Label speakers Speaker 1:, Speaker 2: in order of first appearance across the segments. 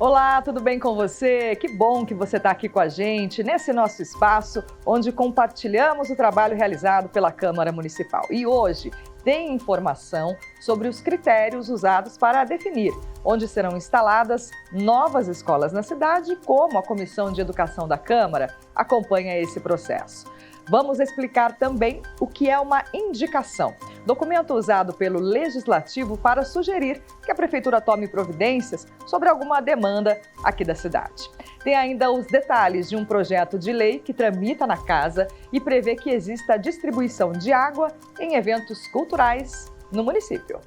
Speaker 1: Olá, tudo bem com você? Que bom que você está aqui com a gente nesse nosso espaço onde compartilhamos o trabalho realizado pela Câmara Municipal. E hoje tem informação sobre os critérios usados para definir onde serão instaladas novas escolas na cidade e como a Comissão de Educação da Câmara acompanha esse processo. Vamos explicar também o que é uma indicação, documento usado pelo Legislativo para sugerir que a Prefeitura tome providências sobre alguma demanda aqui da cidade. Tem ainda os detalhes de um projeto de lei que tramita na Casa e prevê que exista distribuição de água em eventos culturais no município.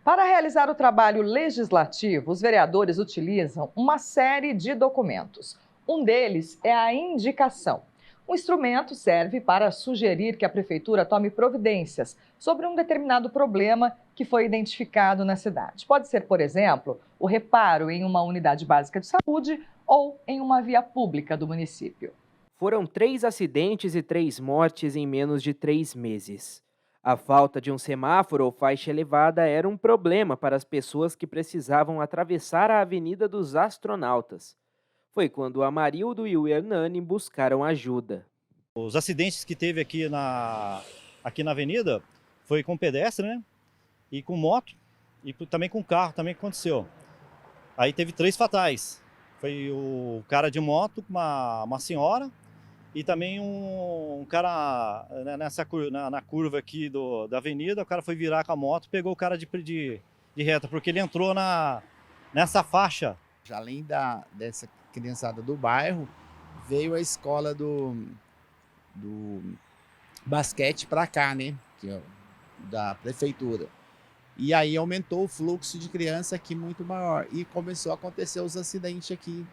Speaker 1: Para realizar o trabalho legislativo, os vereadores utilizam uma série de documentos. Um deles é a indicação. O instrumento serve para sugerir que a Prefeitura tome providências sobre um determinado problema que foi identificado na cidade. Pode ser, por exemplo, o reparo em uma unidade básica de saúde ou em uma via pública do município.
Speaker 2: Foram 3 acidentes e 3 mortes em menos de 3 meses. A falta de um semáforo ou faixa elevada era um problema para as pessoas que precisavam atravessar a Avenida dos Astronautas. Foi quando o Amarildo e o Hernani buscaram ajuda.
Speaker 3: Os acidentes que teve aqui na avenida foi com pedestre, né? E com moto e também com carro, também aconteceu. Aí teve 3 fatais. Foi o cara de moto, uma senhora e também um cara na curva aqui da avenida. O cara foi virar com a moto, pegou o cara de reta, porque ele entrou nessa faixa.
Speaker 4: Além dessa criançada do bairro, veio a escola do basquete para cá, né? Que é da prefeitura. E aí aumentou o fluxo de criança aqui muito maior. E começou a acontecer os acidentes aqui,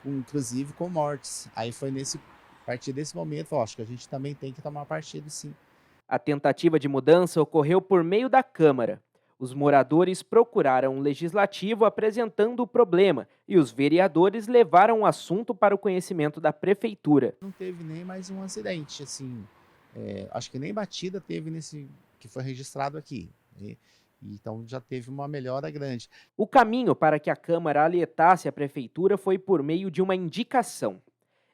Speaker 4: inclusive com mortes. Aí foi a partir desse momento, acho que a gente também tem que tomar partido, sim.
Speaker 2: A tentativa de mudança ocorreu por meio da Câmara. Os moradores procuraram o Legislativo apresentando o problema e os vereadores levaram o assunto para o conhecimento da Prefeitura.
Speaker 4: Não teve nem mais um acidente, assim, acho que nem batida teve nesse que foi registrado aqui, né? Então já teve uma melhora grande.
Speaker 2: O caminho para que a Câmara alertasse a Prefeitura foi por meio de uma indicação.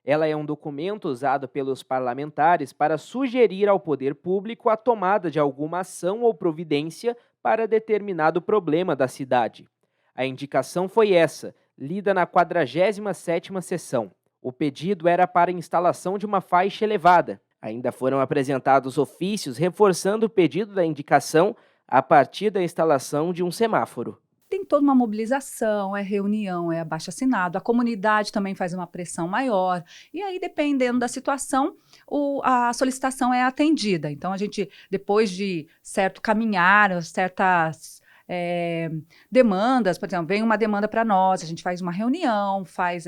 Speaker 2: Ela é um documento usado pelos parlamentares para sugerir ao poder público a tomada de alguma ação ou providência para determinado problema da cidade. A indicação foi essa, lida na 47ª sessão. O pedido era para a instalação de uma faixa elevada. Ainda foram apresentados ofícios reforçando o pedido da indicação a partir da instalação de um semáforo.
Speaker 5: Tem toda uma mobilização, é reunião, é abaixo-assinado, a comunidade também faz uma pressão maior, e aí, dependendo da situação, a solicitação é atendida. Então, a gente, depois de certo caminhar, certas demandas, por exemplo, vem uma demanda para nós, a gente faz uma reunião, faz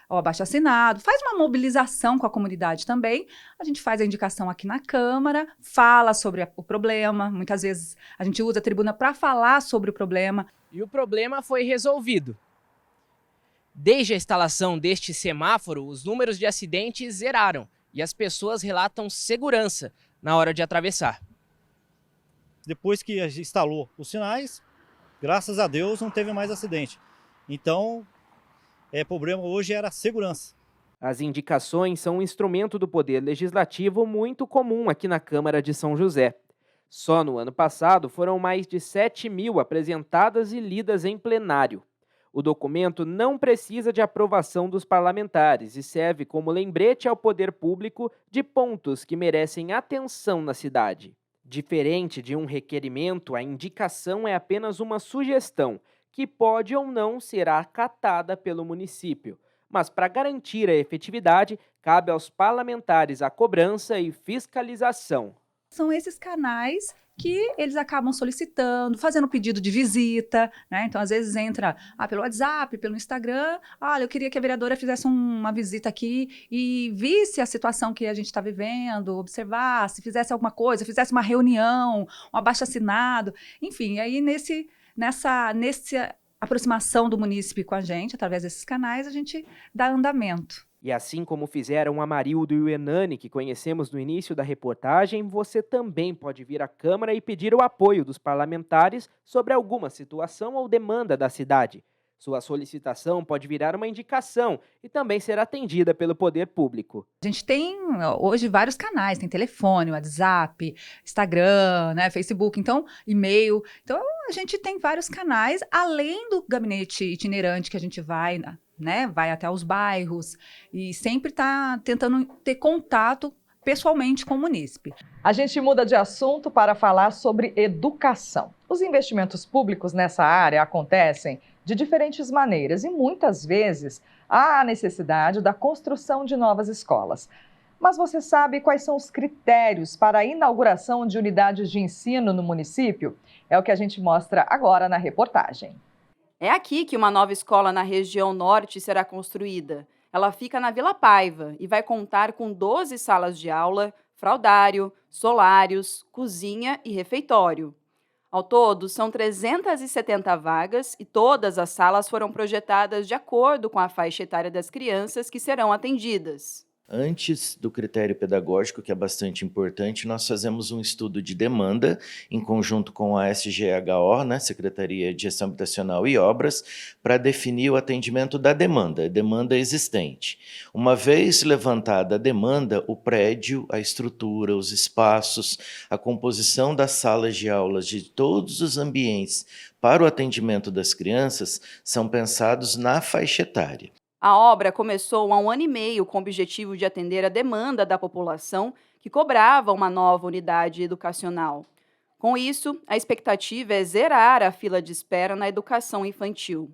Speaker 5: o abaixo-assinado, faz uma mobilização com a comunidade também, a gente faz a indicação aqui na Câmara, fala sobre o problema, muitas vezes a gente usa a tribuna para falar sobre o problema.
Speaker 6: E o problema foi resolvido. Desde a instalação deste semáforo, os números de acidentes zeraram e as pessoas relatam segurança na hora de atravessar.
Speaker 3: Depois que a gente instalou os sinais, graças a Deus não teve mais acidente. Então, o problema hoje era a segurança.
Speaker 2: As indicações são um instrumento do Poder Legislativo muito comum aqui na Câmara de São José. Só no ano passado foram mais de 7.000 apresentadas e lidas em plenário. O documento não precisa de aprovação dos parlamentares e serve como lembrete ao poder público de pontos que merecem atenção na cidade. Diferente de um requerimento, a indicação é apenas uma sugestão, que pode ou não ser acatada pelo município. Mas, para garantir a efetividade, cabe aos parlamentares a cobrança e fiscalização.
Speaker 5: São esses canais que eles acabam solicitando, fazendo pedido de visita, né? Então, às vezes entra pelo WhatsApp, pelo Instagram, olha, eu queria que a vereadora fizesse uma visita aqui e visse a situação que a gente está vivendo, observasse, fizesse alguma coisa, fizesse uma reunião, um abaixo-assinado, enfim, aí nesse aproximação do munícipe com a gente, através desses canais, a gente dá andamento.
Speaker 2: E assim como fizeram Amarildo e o Hernani, que conhecemos no início da reportagem, você também pode vir à Câmara e pedir o apoio dos parlamentares sobre alguma situação ou demanda da cidade. Sua solicitação pode virar uma indicação e também ser atendida pelo poder público.
Speaker 5: A gente tem hoje vários canais, tem telefone, WhatsApp, Instagram, né, Facebook, então e-mail. Então a gente tem vários canais, além do gabinete itinerante que a gente vai, né, vai até os bairros e sempre está tentando ter contato pessoalmente com o munícipe.
Speaker 1: A gente muda de assunto para falar sobre educação. Os investimentos públicos nessa área acontecem de diferentes maneiras e muitas vezes há a necessidade da construção de novas escolas. Mas você sabe quais são os critérios para a inauguração de unidades de ensino no município? É o que a gente mostra agora na reportagem.
Speaker 7: É aqui que uma nova escola na região norte será construída. Ela fica na Vila Paiva e vai contar com 12 salas de aula, fraldário, solários, cozinha e refeitório. Ao todo, são 370 vagas e todas as salas foram projetadas de acordo com a faixa etária das crianças que serão atendidas.
Speaker 8: Antes do critério pedagógico, que é bastante importante, nós fazemos um estudo de demanda em conjunto com a SGHO, né, Secretaria de Gestão Habitacional e Obras, para definir o atendimento da demanda existente. Uma vez levantada a demanda, o prédio, a estrutura, os espaços, a composição das salas de aulas de todos os ambientes para o atendimento das crianças são pensados na faixa etária.
Speaker 7: A obra começou há 1 ano e meio com o objetivo de atender a demanda da população que cobrava uma nova unidade educacional. Com isso, a expectativa é zerar a fila de espera na educação infantil.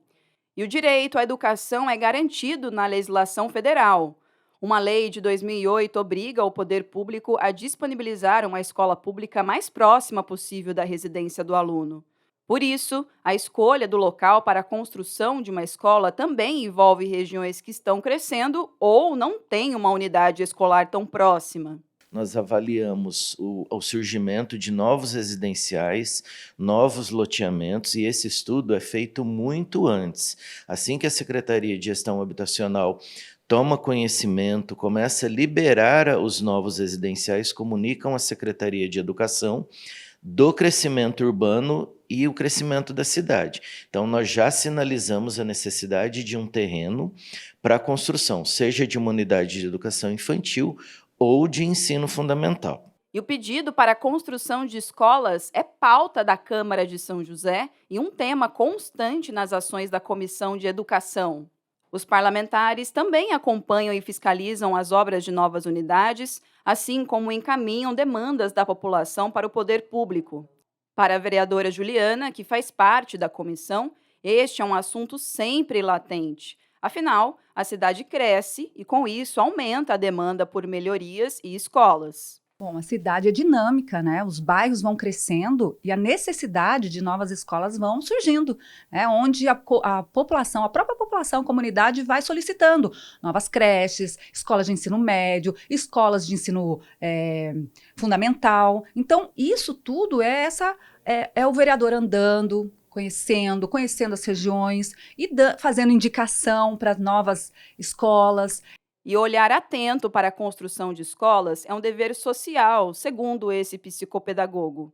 Speaker 7: E o direito à educação é garantido na legislação federal. Uma lei de 2008 obriga o poder público a disponibilizar uma escola pública mais próxima possível da residência do aluno. Por isso, a escolha do local para a construção de uma escola também envolve regiões que estão crescendo ou não têm uma unidade escolar tão próxima.
Speaker 8: Nós avaliamos o surgimento de novos residenciais, novos loteamentos, e esse estudo é feito muito antes. Assim que a Secretaria de Gestão Habitacional toma conhecimento, começa a liberar os novos residenciais, comunicam à Secretaria de Educação do crescimento urbano e o crescimento da cidade. Então, nós já sinalizamos a necessidade de um terreno para a construção, seja de uma unidade de educação infantil ou de ensino fundamental.
Speaker 7: E o pedido para a construção de escolas é pauta da Câmara de São José e um tema constante nas ações da Comissão de Educação. Os parlamentares também acompanham e fiscalizam as obras de novas unidades, assim como encaminham demandas da população para o poder público. Para a vereadora Juliana, que faz parte da comissão, este é um assunto sempre latente. Afinal, a cidade cresce e, com isso, aumenta a demanda por melhorias e escolas.
Speaker 5: Bom, a cidade é dinâmica, né? Os bairros vão crescendo e a necessidade de novas escolas vão surgindo, né? Onde a população, a própria população, a comunidade vai solicitando novas creches, escolas de ensino médio, escolas de ensino fundamental. Então, isso tudo é o vereador andando, conhecendo as regiões e fazendo indicação para novas escolas.
Speaker 7: E olhar atento para a construção de escolas é um dever social, segundo esse psicopedagogo.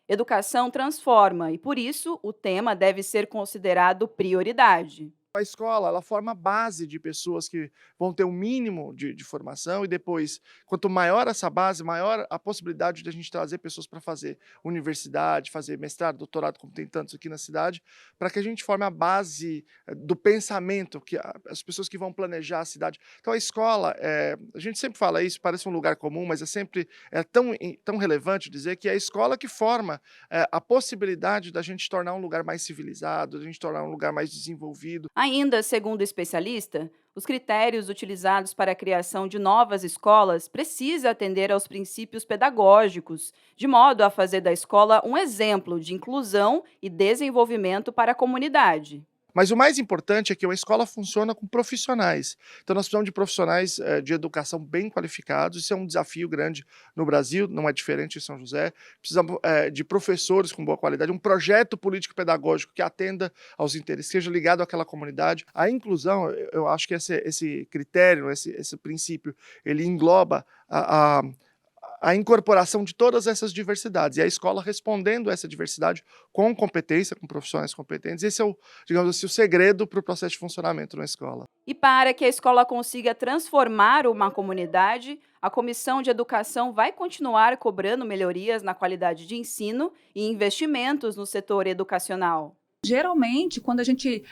Speaker 7: Educação transforma e, por isso, o tema deve ser considerado prioridade.
Speaker 9: A escola, ela forma a base de pessoas que vão ter um mínimo de formação e depois, quanto maior essa base, maior a possibilidade de a gente trazer pessoas para fazer universidade, fazer mestrado, doutorado, como tem tantos aqui na cidade, para que a gente forme a base do pensamento, que as pessoas que vão planejar a cidade. Então a escola, a gente sempre fala isso, parece um lugar comum, mas é tão relevante dizer que é a escola que forma a possibilidade da gente tornar um lugar mais civilizado, da gente tornar um lugar mais desenvolvido.
Speaker 7: Ainda, segundo o especialista, os critérios utilizados para a criação de novas escolas precisam atender aos princípios pedagógicos, de modo a fazer da escola um exemplo de inclusão e desenvolvimento para a comunidade.
Speaker 9: Mas o mais importante é que a escola funciona com profissionais. Então nós precisamos de profissionais de educação bem qualificados. Isso é um desafio grande no Brasil, não é diferente em São José. Precisamos de professores com boa qualidade, um projeto político-pedagógico que atenda aos interesses, seja ligado àquela comunidade. A inclusão, eu acho que esse critério, esse princípio, ele engloba a incorporação de todas essas diversidades, e a escola respondendo a essa diversidade com competência, com profissionais competentes. Esse é, digamos assim, o segredo para o processo de funcionamento na escola.
Speaker 7: E para que a escola consiga transformar uma comunidade, a Comissão de Educação vai continuar cobrando melhorias na qualidade de ensino e investimentos no setor educacional.
Speaker 5: Geralmente, quando a gente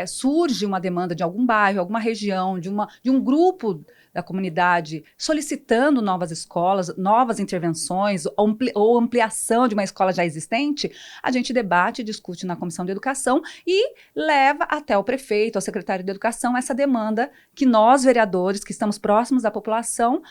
Speaker 5: surge uma demanda de algum bairro, alguma região, de um grupo da comunidade solicitando novas escolas, novas intervenções ou ampliação de uma escola já existente, a gente debate e discute na Comissão de Educação e leva até o prefeito, ao secretário de Educação, essa demanda que nós, vereadores, que estamos próximos da população,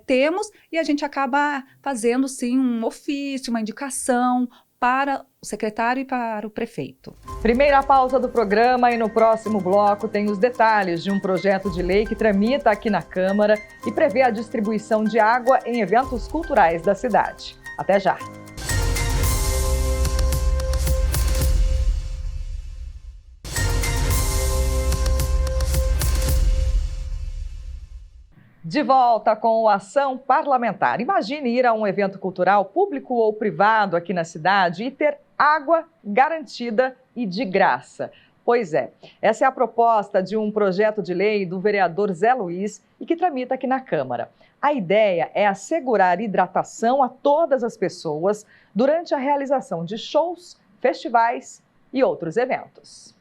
Speaker 5: temos, e a gente acaba fazendo, sim, um ofício, uma indicação para o secretário e para o prefeito.
Speaker 1: Primeira pausa do programa, e no próximo bloco tem os detalhes de um projeto de lei que tramita aqui na Câmara e prevê a distribuição de água em eventos culturais da cidade. Até já! De volta com o Ação Parlamentar. Imagine ir a um evento cultural, público ou privado aqui na cidade, e ter água garantida e de graça. Pois é, essa é a proposta de um projeto de lei do vereador Zé Luiz e que tramita aqui na Câmara. A ideia é assegurar hidratação a todas as pessoas durante a realização de shows, festivais e outros eventos.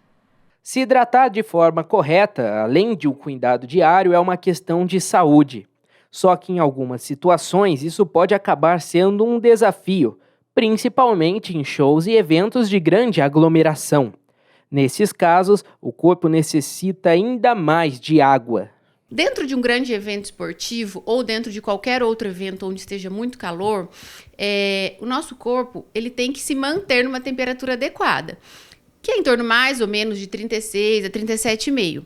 Speaker 2: Se hidratar de forma correta, além de um cuidado diário, é uma questão de saúde. Só que em algumas situações isso pode acabar sendo um desafio, principalmente em shows e eventos de grande aglomeração. Nesses casos, o corpo necessita ainda mais de água.
Speaker 10: Dentro de um grande evento esportivo ou dentro de qualquer outro evento onde esteja muito calor, o nosso corpo ele tem que se manter numa temperatura adequada, que é em torno mais ou menos de 36 a 37,5.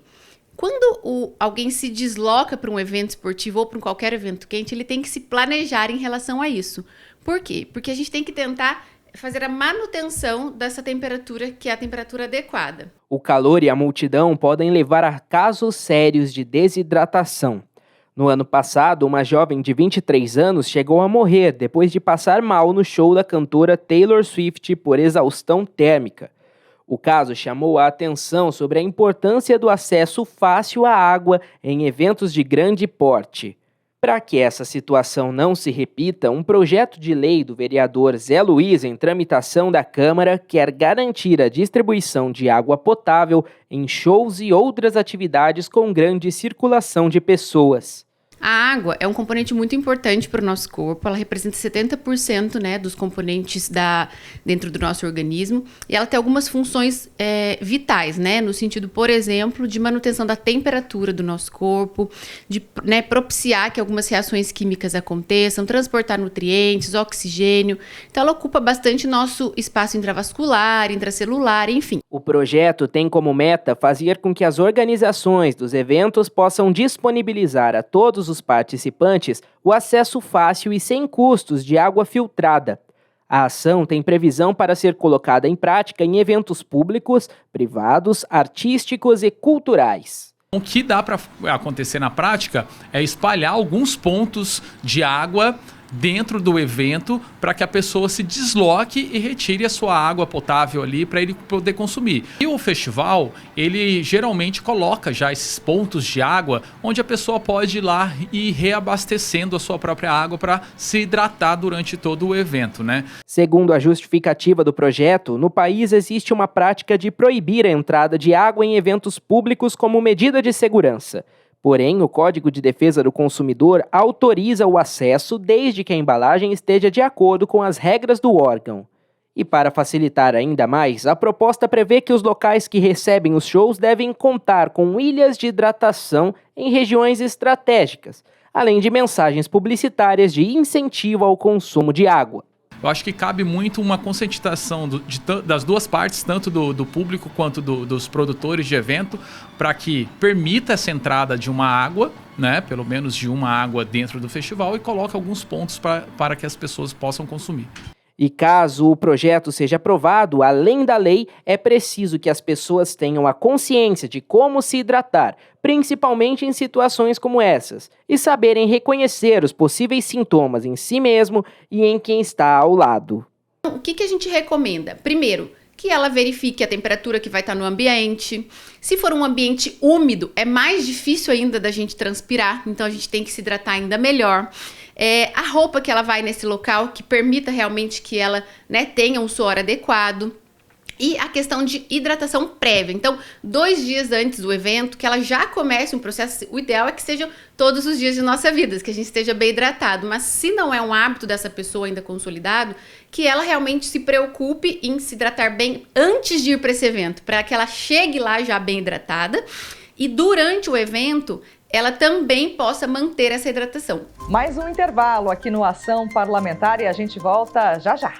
Speaker 10: Quando alguém se desloca para um evento esportivo ou para qualquer evento quente, ele tem que se planejar em relação a isso. Por quê? Porque a gente tem que tentar fazer a manutenção dessa temperatura, que é a temperatura adequada.
Speaker 2: O calor e a multidão podem levar a casos sérios de desidratação. No ano passado, uma jovem de 23 anos chegou a morrer depois de passar mal no show da cantora Taylor Swift por exaustão térmica. O caso chamou a atenção sobre a importância do acesso fácil à água em eventos de grande porte. Para que essa situação não se repita, um projeto de lei do vereador Zé Luiz, em tramitação da Câmara, quer garantir a distribuição de água potável em shows e outras atividades com grande circulação de pessoas.
Speaker 10: A água é um componente muito importante para o nosso corpo, ela representa 70%, dos componentes dentro do nosso organismo, e ela tem algumas funções vitais, no sentido, por exemplo, de manutenção da temperatura do nosso corpo, de propiciar que algumas reações químicas aconteçam, transportar nutrientes, oxigênio. Então ela ocupa bastante nosso espaço intravascular, intracelular, enfim.
Speaker 2: O projeto tem como meta fazer com que as organizações dos eventos possam disponibilizar a todos os participantes o acesso fácil e sem custos de água filtrada. A ação tem previsão para ser colocada em prática em eventos públicos, privados, artísticos e culturais.
Speaker 11: O que dá para acontecer na prática é espalhar alguns pontos de água dentro do evento para que a pessoa se desloque e retire a sua água potável ali para ele poder consumir. E o festival, ele geralmente coloca já esses pontos de água onde a pessoa pode ir lá e ir reabastecendo a sua própria água para se hidratar durante todo o evento,
Speaker 2: Segundo a justificativa do projeto, no país existe uma prática de proibir a entrada de água em eventos públicos como medida de segurança. Porém, o Código de Defesa do Consumidor autoriza o acesso desde que a embalagem esteja de acordo com as regras do órgão. E para facilitar ainda mais, a proposta prevê que os locais que recebem os shows devem contar com ilhas de hidratação em regiões estratégicas, além de mensagens publicitárias de incentivo ao consumo de água.
Speaker 11: Eu acho que cabe muito uma conscientização das duas partes, tanto do público quanto dos produtores de evento, para que permita essa entrada de uma água, né, pelo menos de uma água dentro do festival, e coloque alguns pontos para que as pessoas possam consumir.
Speaker 2: E caso o projeto seja aprovado, além da lei, é preciso que as pessoas tenham a consciência de como se hidratar, principalmente em situações como essas, e saberem reconhecer os possíveis sintomas em si mesmo e em quem está ao lado.
Speaker 10: O que a gente recomenda? Primeiro, que ela verifique a temperatura que vai estar no ambiente. Se for um ambiente úmido, é mais difícil ainda da gente transpirar, então a gente tem que se hidratar ainda melhor. A roupa que ela vai nesse local, que permita realmente que ela, né, tenha um suor adequado. E a questão de hidratação prévia. Então, 2 dias antes do evento, que ela já comece um processo. O ideal é que sejam todos os dias de nossa vida, que a gente esteja bem hidratado. Mas se não é um hábito dessa pessoa ainda consolidado, que ela realmente se preocupe em se hidratar bem antes de ir para esse evento, para que ela chegue lá já bem hidratada. E durante o evento, ela também possa manter essa hidratação.
Speaker 1: Mais um intervalo aqui no Ação Parlamentar e a gente volta já já.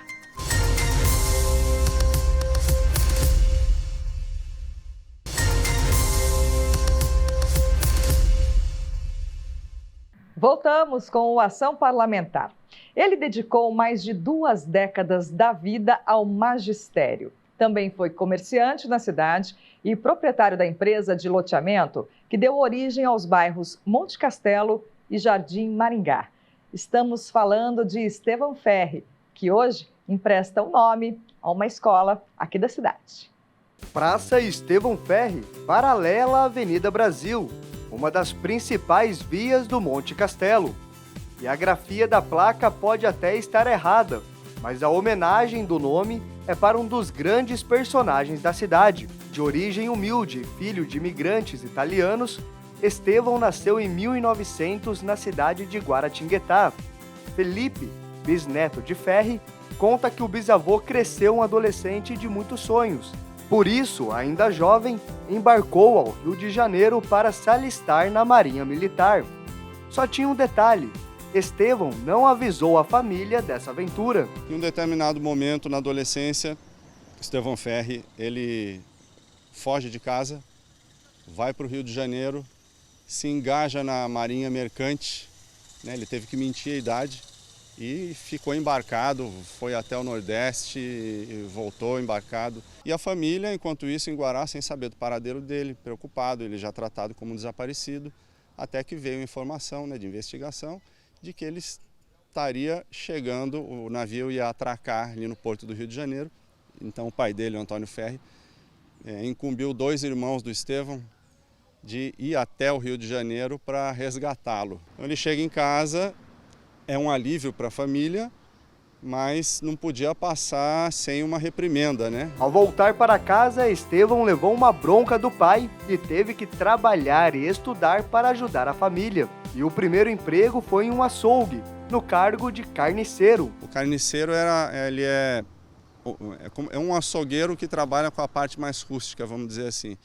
Speaker 1: Voltamos com o Ação Parlamentar. Ele dedicou mais de 2 décadas da vida ao magistério. Também foi comerciante na cidade e proprietário da empresa de loteamento que deu origem aos bairros Monte Castelo e Jardim Maringá. Estamos falando de Estevão Ferri, que hoje empresta o nome a uma escola aqui da cidade.
Speaker 12: Praça Estevão Ferri, paralela à Avenida Brasil, uma das principais vias do Monte Castelo. E a grafia da placa pode até estar errada, mas a homenagem do nome é para um dos grandes personagens da cidade. De origem humilde, filho de imigrantes italianos, Estevão nasceu em 1900 na cidade de Guaratinguetá. Felipe, bisneto de Ferri, conta que o bisavô cresceu um adolescente de muitos sonhos. Por isso, ainda jovem, embarcou ao Rio de Janeiro para se alistar na Marinha Militar. Só tinha um detalhe: Estevão não avisou a família dessa aventura.
Speaker 13: Em um determinado momento na adolescência, Estevão Ferri, ele foge de casa, vai para o Rio de Janeiro, se engaja na Marinha Mercante, né? Ele teve que mentir a idade e ficou embarcado, foi até o Nordeste e voltou embarcado. E a família, enquanto isso, em Guará, sem saber do paradeiro dele, preocupado, ele já tratado como desaparecido, até que veio informação, né, de investigação de que ele estaria chegando, o navio ia atracar ali no porto do Rio de Janeiro. Então o pai dele, o Antônio Ferri, incumbiu 2 irmãos do Estevão de ir até o Rio de Janeiro para resgatá-lo. Então, ele chega em casa, é um alívio para a família, mas não podia passar sem uma reprimenda, né?
Speaker 12: Ao voltar para casa, Estevão levou uma bronca do pai e teve que trabalhar e estudar para ajudar a família. E o primeiro emprego foi em um açougue, no cargo de carniceiro.
Speaker 13: O carniceiro é um açougueiro que trabalha com a parte mais rústica, vamos dizer assim.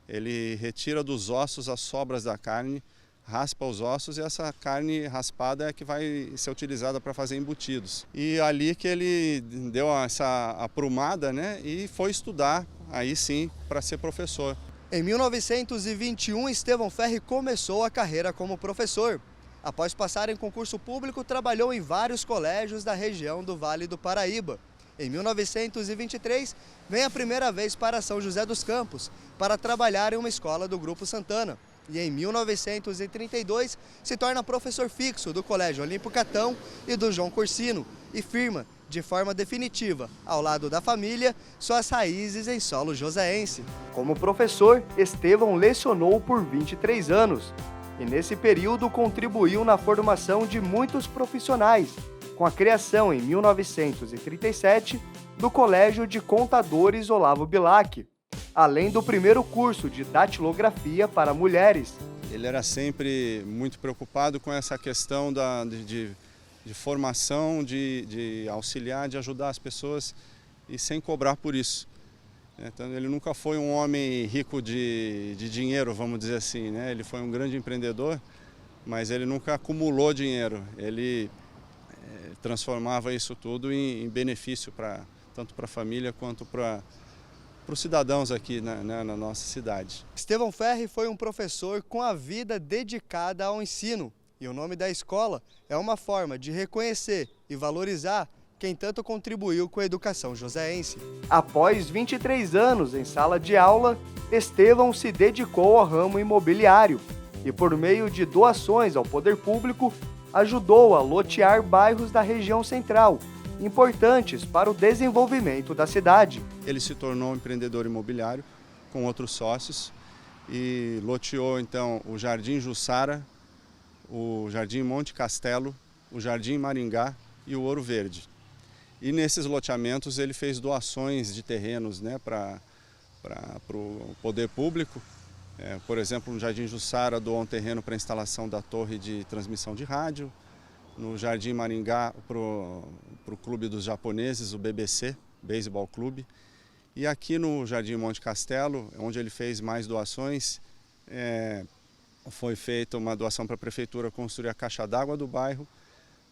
Speaker 13: Ele retira dos ossos as sobras da carne, raspa os ossos e essa carne raspada é que vai ser utilizada para fazer embutidos. E ali que ele deu essa aprumada, né, e foi estudar, aí sim, para ser professor.
Speaker 12: Em 1921, Estevão Ferri começou a carreira como professor. Após passar em concurso público, trabalhou em vários colégios da região do Vale do Paraíba. Em 1923, vem a primeira vez para São José dos Campos, para trabalhar em uma escola do Grupo Santana. E em 1932, se torna professor fixo do Colégio Olímpio Catão e do João Corsino e firma, de forma definitiva, ao lado da família, suas raízes em solo joseense. Como professor, Estevão lecionou por 23 anos e nesse período contribuiu na formação de muitos profissionais, com a criação em 1937 do Colégio de Contadores Olavo Bilac, além do primeiro curso de datilografia para mulheres.
Speaker 13: Ele era sempre muito preocupado com essa questão de formação, de auxiliar, de ajudar as pessoas e sem cobrar por isso. Então, ele nunca foi um homem rico de dinheiro, vamos dizer assim, né? Ele foi um grande empreendedor, mas ele nunca acumulou dinheiro. Ele transformava isso tudo em benefício tanto para a família quanto para os cidadãos aqui na nossa cidade.
Speaker 12: Estevão Ferri foi um professor com a vida dedicada ao ensino. E o nome da escola é uma forma de reconhecer e valorizar quem tanto contribuiu com a educação joseense. Após 23 anos em sala de aula, Estevão se dedicou ao ramo imobiliário e, por meio de doações ao poder público, ajudou a lotear bairros da região central, importantes para o desenvolvimento da cidade.
Speaker 13: Ele se tornou um empreendedor imobiliário com outros sócios e loteou então o Jardim Jussara, o Jardim Monte Castelo, o Jardim Maringá e o Ouro Verde. E nesses loteamentos ele fez doações de terrenos, né, para o poder público. Por exemplo, no Jardim Jussara doou um terreno para a instalação da torre de transmissão de rádio. No Jardim Maringá, para o Clube dos Japoneses, o BBC, Baseball Clube. E aqui no Jardim Monte Castelo, onde ele fez mais doações, foi feita uma doação para a Prefeitura construir a caixa d'água do bairro,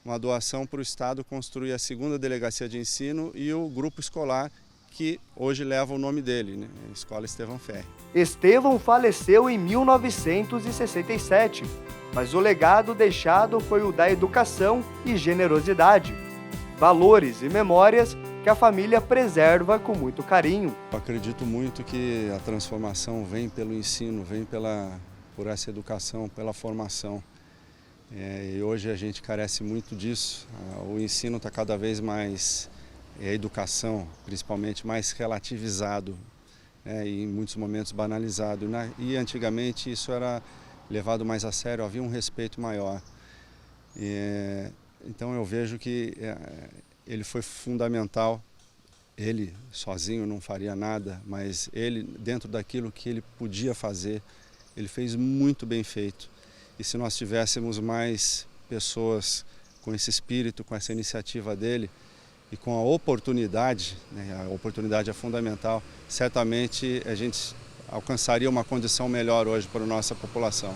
Speaker 13: uma doação para o Estado construir a 2ª Delegacia de Ensino e o grupo escolar que hoje leva o nome dele, né? A Escola Estevão Ferri.
Speaker 12: Estevão faleceu em 1967, mas o legado deixado foi o da educação e generosidade, valores e memórias que a família preserva com muito carinho.
Speaker 13: Eu acredito muito que a transformação vem pelo ensino, vem por essa educação, pela formação. E hoje a gente carece muito disso. O ensino está cada vez mais, a educação principalmente, mais relativizado, e em muitos momentos banalizado. E antigamente isso era levado mais a sério, havia um respeito maior. Então eu vejo que ele foi fundamental. Ele sozinho não faria nada, mas ele, dentro daquilo que ele podia fazer, ele fez muito bem feito. E se nós tivéssemos mais pessoas com esse espírito, com essa iniciativa dele e com a oportunidade, né, a oportunidade é fundamental, certamente a gente alcançaria uma condição melhor hoje para a nossa população.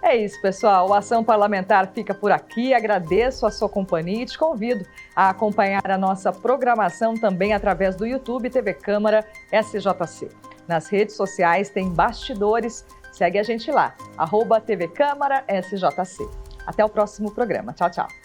Speaker 1: É isso, pessoal. O Ação Parlamentar fica por aqui. Agradeço a sua companhia e te convido a acompanhar a nossa programação também através do YouTube TV Câmara SJC. Nas redes sociais tem bastidores. Segue a gente lá, @TV Câmara SJC. Até o próximo programa. Tchau, tchau.